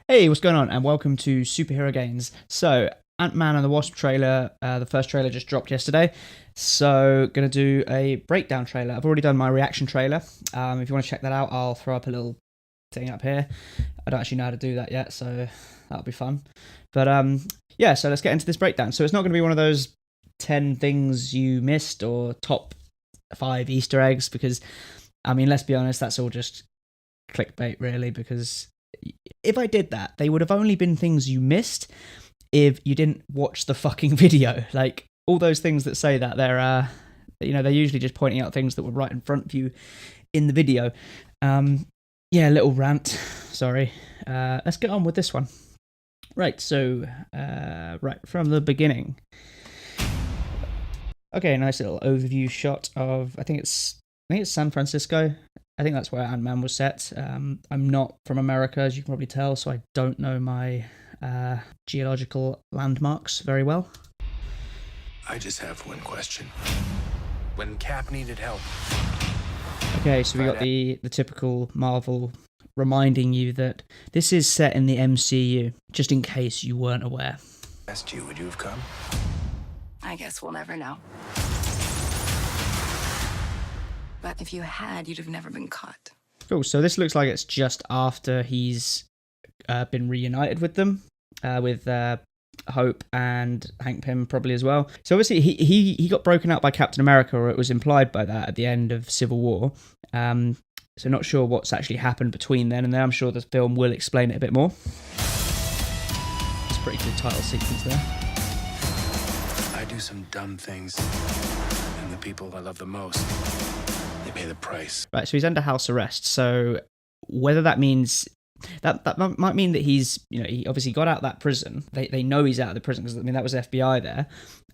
Hey, what's going on? And welcome to Superhero Gains. So, Antman and the Wasp trailer, the first trailer just dropped yesterday. So, gonna do a breakdown trailer. I've already done my reaction trailer. If you want to check that out, I'll throw up a little thing up here. I don't actually know how to do that yet, so that'll be fun. But yeah, so let's get into this breakdown. So, it's not going to be one of those 10 things you missed or top 5 Easter eggs, because, I mean, let's be honest, that's all just clickbait, really, because if I did that, they would have only been things you missed if you didn't watch the fucking video. Like, all those things that say that, they're usually just pointing out things that were right in front of you in the video. Yeah, little rant. Sorry. Let's get on with this one. Right, so, right from the beginning. Okay, nice little overview shot of, I think it's San Francisco. I think that's where Antman was set. I'm not from America, as you can probably tell, so I don't know my geological landmarks very well. I just have one question. When Cap needed help. Okay, so we got the typical Marvel reminding you that this is set in the MCU, just in case you weren't aware. Asked you, would you have come? I guess we'll never know. But if you had, you'd have never been caught. Cool, so this looks like it's just after he's been reunited with them, with Hope and Hank Pym probably as well. So obviously he got broken out by Captain America, or it was implied by that at the end of Civil War. So not sure what's actually happened between then and there. I'm sure the film will explain it a bit more. It's a pretty good title sequence there. I do some dumb things, and the people I love the most, they pay the price. Right, so he's under house arrest. So whether that means that might mean that he's, he obviously got out of that prison. They know he's out of the prison because, I mean, that was FBI there,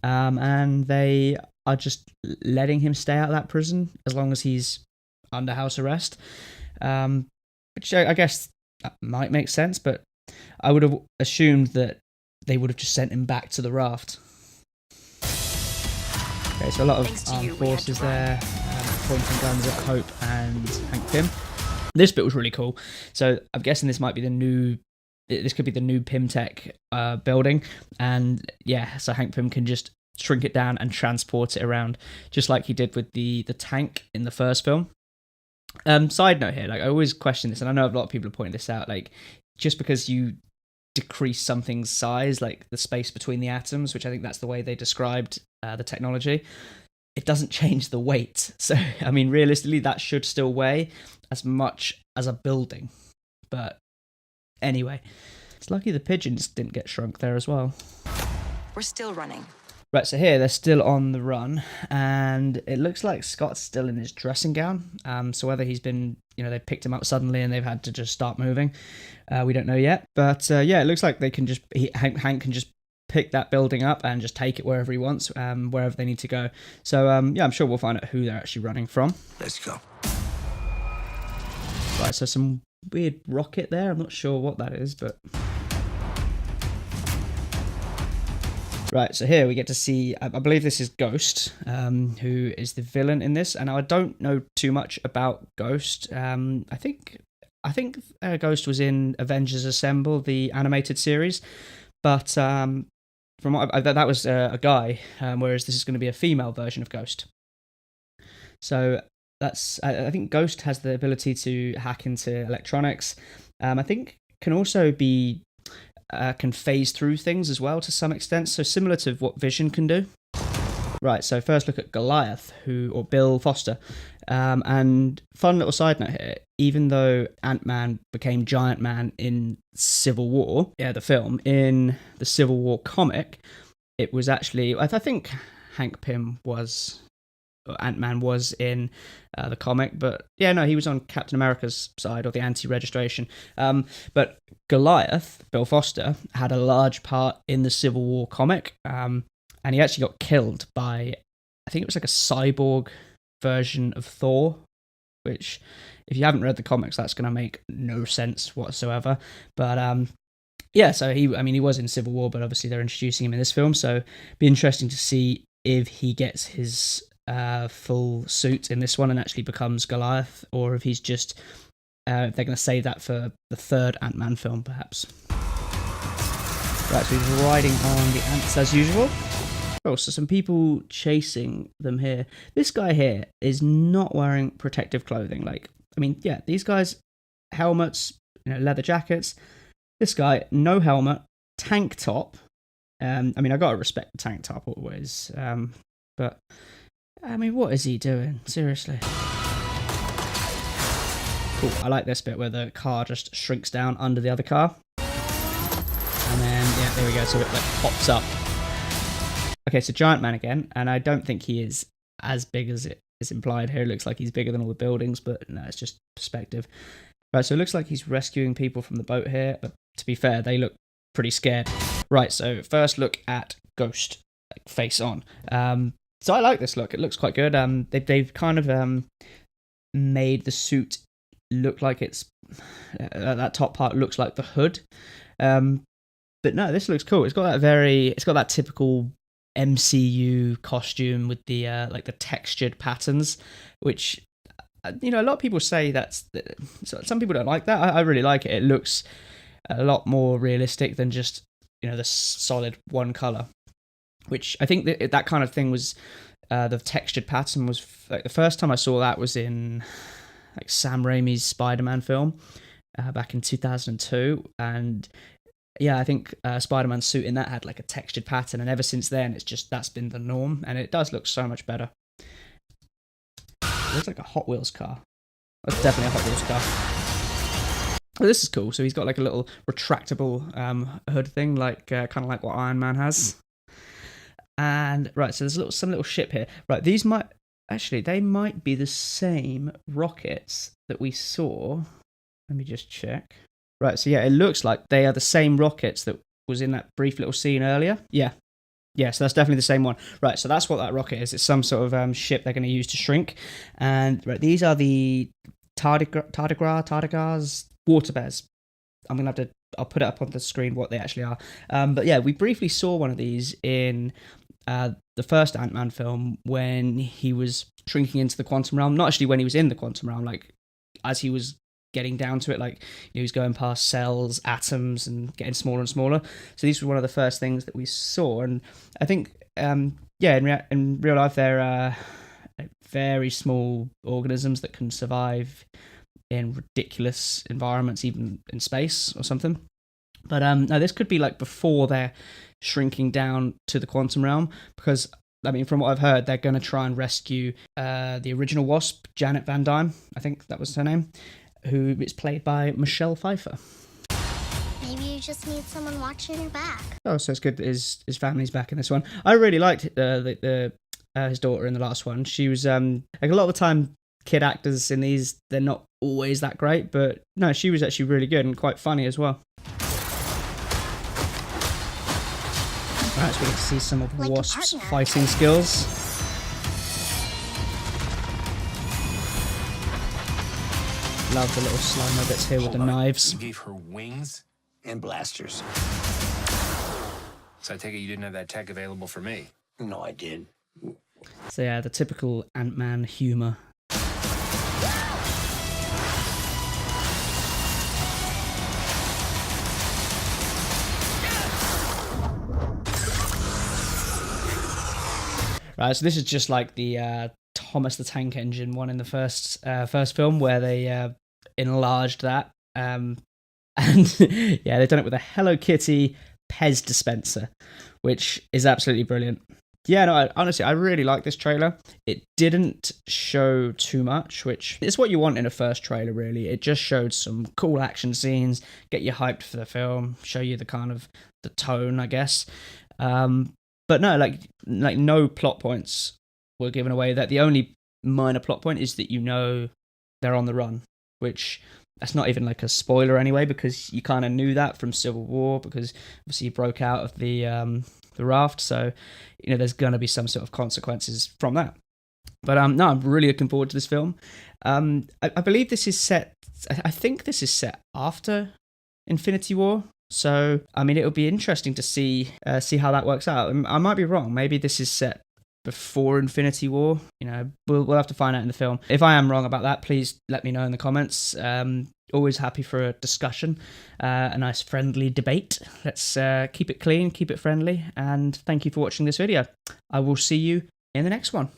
and they are just letting him stay out of that prison as long as he's under house arrest, which I guess that might make sense, but I would have assumed that they would have just sent him back to the raft. Okay, so a lot of armed forces there, pointing guns at Hope and Hank Pym. This bit was really cool. So I'm guessing this could be the new Pym Tech building, and yeah, so Hank Pym can just shrink it down and transport it around, just like he did with the tank in the first film. Side note here, like, I always question this, and I know a lot of people are pointing this out, like, just because you decrease something's size, like the space between the atoms, which I think that's the way they described the technology, it doesn't change the weight. So, I mean, realistically, that should still weigh as much as a building. But anyway, it's lucky the pigeons didn't get shrunk there as well. We're still running. Right, so here they're still on the run, and it looks like Scott's still in his dressing gown. So whether he's been, they picked him up suddenly and they've had to just start moving, we don't know yet. But yeah, it looks like they can just Hank can just pick that building up and just take it wherever he wants, wherever they need to go. So yeah, I'm sure we'll find out who they're actually running from. Let's go. Right, so some weird rocket there. I'm not sure what that is, but. Right, so here we get to see, I believe this is Ghost, who is the villain in this, and I don't know too much about Ghost. I think Ghost was in Avengers Assemble, the animated series, but from what that was a guy, whereas this is going to be a female version of Ghost. So I think Ghost has the ability to hack into electronics. I think can also be. Can phase through things as well to some extent, so similar to what Vision can do. Right, so first look at Goliath, or Bill Foster. And fun little side note here, even though Ant-Man became Giant Man in Civil War, the film, in the Civil War comic, it was actually, I think Hank Pym was, or Ant-Man was in the comic, but yeah, no, he was on Captain America's side, or the anti-registration. But Goliath, Bill Foster, had a large part in the Civil War comic, and he actually got killed by, I think it was like a cyborg version of Thor, which, if you haven't read the comics, that's going to make no sense whatsoever. But yeah, so he was in Civil War, but obviously they're introducing him in this film, so it'd be interesting to see if he gets his full suit in this one and actually becomes Goliath, or if he's just If they're going to save that for the third Ant-Man film, perhaps. Right, so he's riding on the ants as usual. Oh, so some people chasing them here. This guy here is not wearing protective clothing. Like, I mean, yeah, these guys, helmets, leather jackets. This guy, no helmet, tank top. I mean, I gotta respect the tank top always. But, I mean, what is he doing? Seriously. Cool, I like this bit where the car just shrinks down under the other car. And then, yeah, there we go, so it like pops up. Okay, so Giant Man again, and I don't think he is as big as it is implied here. It looks like he's bigger than all the buildings, but no, it's just perspective. Right, so it looks like he's rescuing people from the boat here. But to be fair, they look pretty scared. Right, so first look at Ghost, like face on. So I like this look. It looks quite good. They've kind of made the suit look like it's that top part looks like the hood. But no, this looks cool. It's got that typical MCU costume with the like the textured patterns, which a lot of people say some people don't like that. I really like it. It looks a lot more realistic than just the solid one color, which I think that kind of thing was the textured pattern was like the first time I saw that was in like Sam Raimi's Spider-Man film back in 2002, and yeah, I think Spider-Man's suit in that had like a textured pattern, and ever since then, that's been the norm, and it does look so much better. It looks like a Hot Wheels car. That's definitely a Hot Wheels car. Oh, this is cool. So he's got like a little retractable hood thing, like kind of like what Iron Man has. And right, so there's some little ship here. Right, they might be the same rockets that we saw. Let me just check. Right, so yeah, it looks like they are the same rockets that was in that brief little scene earlier. Yeah, so that's definitely the same one. Right, so that's what that rocket is. It's some sort of ship they're going to use to shrink. And right, these are the tardigrades, water bears. I'll put it up on the screen what they actually are. But yeah, we briefly saw one of these in the first Ant-Man film when he was shrinking into the quantum realm. Not actually when he was in the quantum realm, like as he was getting down to it, like he was going past cells, atoms, and getting smaller and smaller. So these were one of the first things that we saw, and I think in real life they're very small organisms that can survive in ridiculous environments, even in space or something. But no, this could be like before they're shrinking down to the quantum realm, because I mean, from what I've heard, they're going to try and rescue the original Wasp, Janet Van Dyne, I think that was her name, who is played by Michelle Pfeiffer. Maybe you just need someone watching your back. Oh, so it's good that his family's back in this one. I really liked his daughter in the last one. She was like a lot of the time, kid actors in these, they're not always that great, but no, she was actually really good and quite funny as well. Alright, so we get to see some of Wasp's fighting skills. Love the little Slimer bits here with the knives. You gave her wings And blasters. so I take it you didn't have that tech available for me. No, I did. So yeah, the typical Ant-Man humour. Right, so this is just like the Thomas the Tank Engine one in the first film, where they enlarged that, and yeah, they've done it with a Hello Kitty Pez dispenser, which is absolutely brilliant. Yeah, no, honestly, I really like this trailer. It didn't show too much, which is what you want in a first trailer, really. It just showed some cool action scenes, get you hyped for the film, show you the kind of the tone, I guess. But no, like no plot points were given away. That the only minor plot point is that they're on the run, which that's not even like a spoiler anyway, because you kind of knew that from Civil War, because obviously he broke out of the raft, so there's going to be some sort of consequences from that. But no, I'm really looking forward to this film. I believe this is set. I think this is set after Infinity War. So, I mean, it'll be interesting to see how that works out. I might be wrong. Maybe this is set before Infinity War. You know, we'll have to find out in the film. If I am wrong about that, please let me know in the comments. Always happy for a discussion, a nice friendly debate. Let's keep it clean, keep it friendly, and thank you for watching this video. I will see you in the next one.